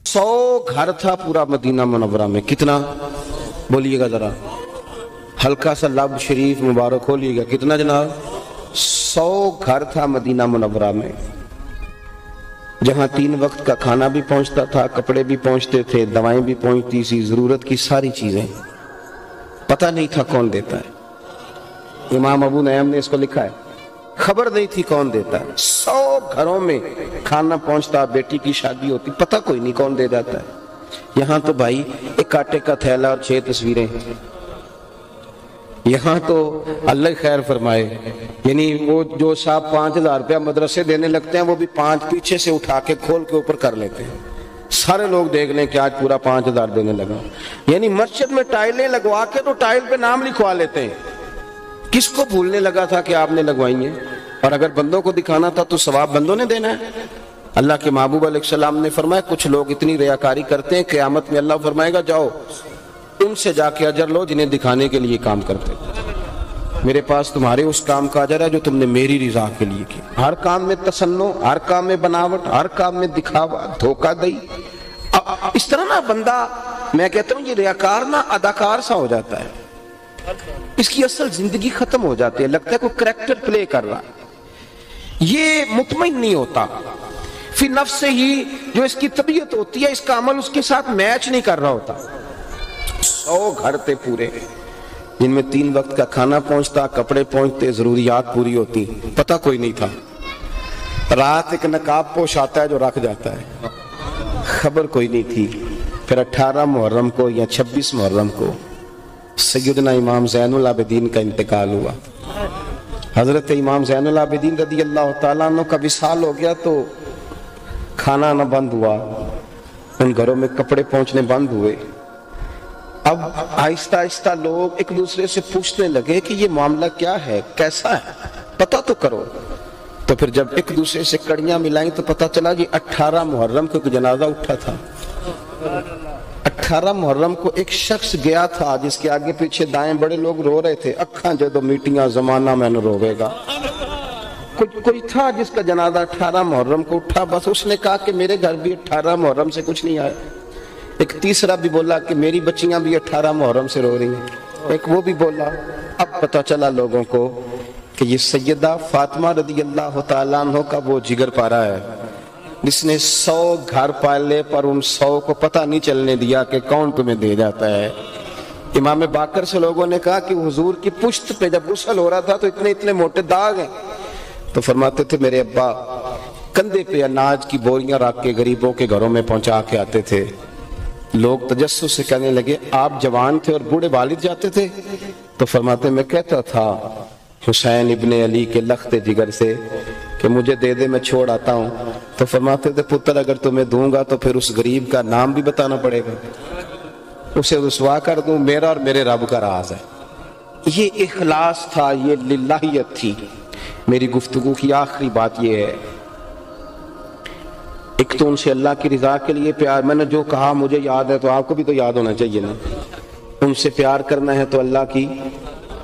100 घर था पूरा मदीना मुनव्वरा में। कितना बोलिएगा जरा, हल्का सा लब शरीफ मुबारक खोलिएगा। कितना जनाब? 100 घर था मदीना मुनव्वरा में, जहां 3 वक्त का खाना भी पहुंचता था, कपड़े भी पहुंचते थे, दवाएं भी पहुंचती थी, जरूरत की सारी चीजें। पता नहीं था कौन देता है। इमाम अबू नईम ने इसको लिखा है, खबर नहीं थी कौन देता है। 100 घरों में खाना पहुंचता, बेटी की शादी होती, पता कोई नहीं कौन दे जाता है। यहां तो भाई एक आटे का थैला और 6 तस्वीरें। यहां तो अल्लाह खैर फरमाए, यानी वो जो साहब 5000 रुपया मदरसे देने लगते हैं, वो भी 5 पीछे से उठा के खोल के ऊपर कर लेते हैं। सारे लोग देख लें कि आज पूरा 5000 देने लगा। यानी मस्जिद में टाइलें लगवा के तो टाइल पे नाम लिखवा लेते हैं। किसको भूलने लगा था कि आपने लगवाई है? और अगर बंदों को दिखाना था तो सवाब बंदों ने देना है। अल्लाह के महबूब अलैहिस्सलाम ने फरमाया, कुछ लोग इतनी रियाकारी करते हैं, क़यामत में अल्लाह फरमाएगा जाओ उनसे जाके अजर लो जिन्हें दिखाने के लिए काम करते हैं। मेरे पास तुम्हारे उस काम का अजर है जो तुमने मेरी रिजा के लिए किया। हर काम में तसन्नो, हर काम में बनावट, हर काम में दिखावा, धोखाधड़ी। इस तरह ना बंदा, मैं कहता हूँ ये रियाकार ना अदाकार सा हो जाता है। इसकी असल जिंदगी खत्म हो जाती है, लगता है कोई करैक्टर प्ले कर रहा है। ये मुतमईन नहीं होता, फिर नफ्स से ही जो इसकी तबीयत होती है, इसका अमल उसके साथ मैच नहीं कर रहा होता। 100 घर थे पूरे, जिनमें 3 वक्त का खाना पहुंचता, कपड़े पहुंचते, जरूरियात पूरी होती। पता कोई नहीं था। रात एक नकाब पोश आता है जो रख जाता है, खबर कोई नहीं थी। फिर 18 मुहर्रम को या 26 मुहर्रम को सैयदना इमाम ज़ैनुल आबिदीन का इंतकाल हुआ। हजरत इमाम ज़ैनुल आबिदीन रज़ी अल्लाह तआला अन्हु का विसाल हो गया तो खाना न बंद हुआ, उन घरों में कपड़े पहुंचने बंद हुए। अब आहिस्ता आहिस्ता लोग एक दूसरे से पूछने लगे कि ये मामला क्या है, कैसा है, पता तो करो। तो फिर जब एक दूसरे से कड़ियां मिलाई तो पता चला कि 18 मुहर्रम को एक जनाजा उठा था। 18 मुहर्रम को एक शख्स गया था जिसके आगे पीछे दाएं बड़े लोग रो रहे थे, अखा जो मीटियां जमाना मैंने रोवेगा। कोई था जिसका जनाजा 18 मुहर्रम को उठा, बस उसने कहा कि मेरे घर भी 18 मुहर्रम से कुछ नहीं आया। एक तीसरा भी बोला कि मेरी बच्चियां भी 18 मुहर्रम से रो रही हैं। एक वो भी बोला। अब पता चला लोगों को कि ये सैयदा फातिमा रज़ी अल्लाह तआला अन्हा का वो जिगर पारा है जिसने 100 घर पाले, पर उन 100 को पता नहीं चलने दिया कि कौन तुम्हें दे जाता है। इमाम बाकर से लोगों ने कहा कि हुजूर की पुश्त पे जब गुस्ल हो रहा था तो इतने इतने मोटे दाग हैं। तो फरमाते थे मेरे अब्बा कंधे पे अनाज की बोरियां रख के गरीबों के घरों में पहुंचा के आते थे। लोग तजस्सुस से कहने लगे आप जवान थे और बूढ़े वालिद जाते थे? तो फरमाते मैं कहता था हुसैन इब्ने अली के लख्त जिगर से कि मुझे दे दे मैं छोड़ आता हूँ। तो फरमाते थे पुत्र अगर तुम्हें दूंगा तो फिर उस गरीब का नाम भी बताना पड़ेगा, उसे रुसवा कर दूं, मेरा और मेरे रब का राज है। ये इखलास था, ये लिल्लाहियत थी। मेरी गुफ्तगू की आखिरी बात ये है, एक तो उनसे अल्लाह की रिजा के लिए प्यार, मैंने जो कहा मुझे याद है तो आपको भी तो याद होना चाहिए ना। उनसे प्यार करना है तो अल्लाह की,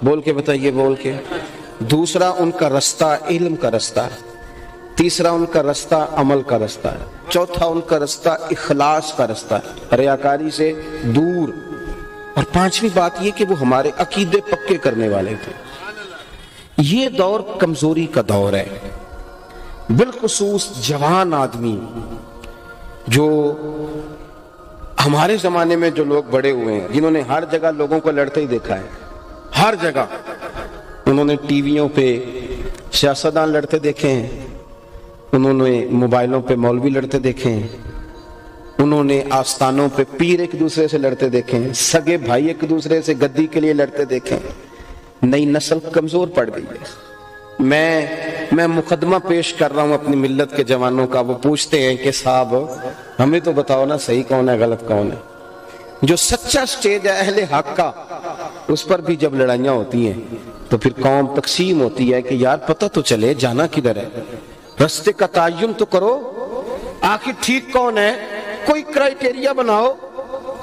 बोल के बताइए, बोल के। दूसरा उनका रास्ता इल्म का रास्ता है। तीसरा उनका रास्ता अमल का रास्ता है। चौथा उनका रास्ता इखलास का रास्ता है, रियाकारी से दूर। और पांचवी बात ये कि वो हमारे अकीदे पक्के करने वाले थे। ये दौर कमजोरी का दौर है, बिलखुसूस जवान आदमी जो हमारे जमाने में जो लोग बड़े हुए हैं, जिन्होंने हर जगह लोगों को लड़ते ही देखा है, हर जगह उन्होंने टीवियों पे सियासतदान लड़ते देखे हैं, उन्होंने मोबाइलों पे मौलवी लड़ते देखे हैं, उन्होंने आस्थानों पे पीर एक दूसरे से लड़ते देखे हैं, सगे भाई एक दूसरे से गद्दी के लिए लड़ते देखे हैं। नई नस्ल कमजोर पड़ गई है। मैं मुकदमा पेश कर रहा हूं अपनी मिल्लत के जवानों का। वो पूछते हैं कि साहब हमें तो बताओ ना सही कौन है गलत कौन है। जो सच्चा स्टेज है अहले हक का, उस पर भी जब लड़ाइयां होती हैं तो फिर कौम तकसीम होती है कि यार पता तो चले जाना किधर है, रास्ते का तायुन तो करो, आखिर ठीक कौन है, कोई क्राइटेरिया बनाओ,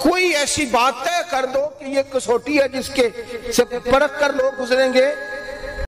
कोई ऐसी बात तय कर दो कि ये कसौटी है जिसके से परख कर लोग गुजरेंगे